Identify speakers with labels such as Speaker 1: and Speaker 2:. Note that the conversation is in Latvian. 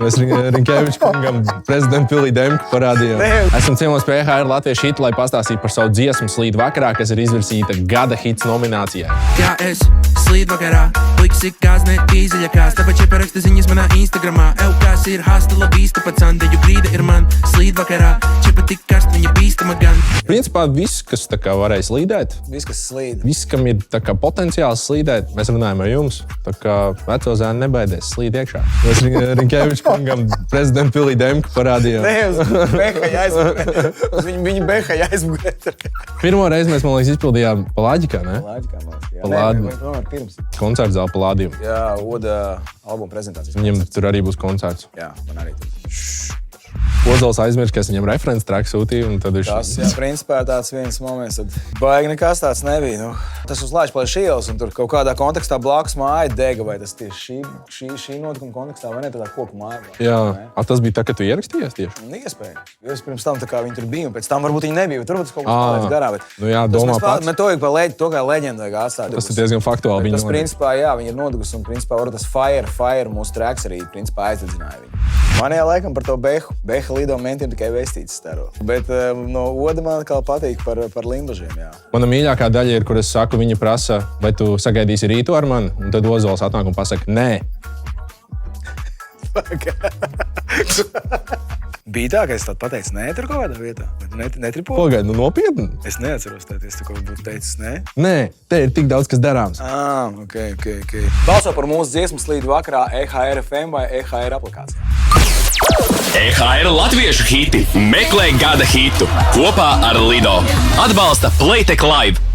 Speaker 1: Mēs Rinkēviča kungam prezidentu Pilī Demku parādījām. Esam ciemos pie EHR Latviešu hitu, lai pastāstītu par savu dziesmu Slīd vakarā, kas ir izvirsīta gada hits nominācijā.
Speaker 2: Kā es slīd vakarā, pliks ir kāds ne tīzeļakās, tāpēc ieparaksta ziņas manā Instagramā. Eukās ir hasta la vista, pacante, jo grīda ir man slīd vakarā, čipa tik karst, viņa bīstama gan.
Speaker 1: Principā viss, kas tā kā varēja slīdēt,
Speaker 3: Viss, kas slīd.
Speaker 1: viss, kam ir tā kā potenciāls slīdēt, mēs runājam ar jums. Tā kā veco zēnu nebaidēs slīd iekšā. Mēs Rinkēviča kungam prezidentu Pilī Demku parādījām.
Speaker 3: Uz Beha jāizmugurē. Uz viņu Beha jāizmugurē.
Speaker 1: Pirmo reizi mēs, man liekas, izpildījām Palāģikā, ne?
Speaker 3: Palādikā, man liekas.
Speaker 1: Palādi.
Speaker 3: Nē, tomēr pirms.
Speaker 1: Koncerts zāle Palādījum.
Speaker 3: Jā, Oda albuma prezentācijas.
Speaker 1: Viņam tur arī būs koncerts.
Speaker 3: Jā, man arī tur.
Speaker 1: Ozols aizmirst, ka es viņam referents traks sūtīju, un tad viņš...
Speaker 3: Tas, jā, principā tāds viens moments, tad baigi nekas tāds nebija. Nu, tas uz Lāčplēša ielas, un tur kaut kādā kontekstā blakus māja dega, vai tas tieši šī notikuma kontekstā, vai ne, tādā koku māja.
Speaker 1: Jā, tas bija tā, ka tu ierakstījies tieši?
Speaker 3: Iespēja. Jo es pirms tam tā kā viņi tur bija, un pēc tam varbūt viņi nebija, tur varbūt kaut kas paliec garā. Bet
Speaker 1: Nu jā, domā pats.
Speaker 3: mēs to kā leģendu vajag atstāt.
Speaker 1: Tas ir diezgan faktuāli.
Speaker 3: Tas, principā, jā, viņi ir nodegusi, un, principā, tas fire mūsu tracks arī, principā, aizdedzināja viņu. Man jau laikam par to Beha līdo mentiem tikai vestīts staro. Bet no Oda man atkal patīk par limbažiem, jā.
Speaker 1: Mana mīļākā daļa ir, kur es saku, viņi prasa, vai tu sagaidīsi rītu ar mani, un tad Ozols atnāk un pasaka, nē.
Speaker 3: Bija tā, ka es tādu pateicu, nē, tur kaut kādā vietā. Netripo?
Speaker 1: Pagaid, nu nopietni?
Speaker 3: Es neatceros, tā es kaut būtu teicis, nē.
Speaker 1: Nē, te ir tik daudz, kas darāms.
Speaker 3: Ok. Balso par mūsu dziesmu Slīd vakarā EHR FM vai EHR aplikācijā.
Speaker 4: EHR Latviešu hiti meklē gada hitu kopā ar Lido. Atbalsta Playtech Live.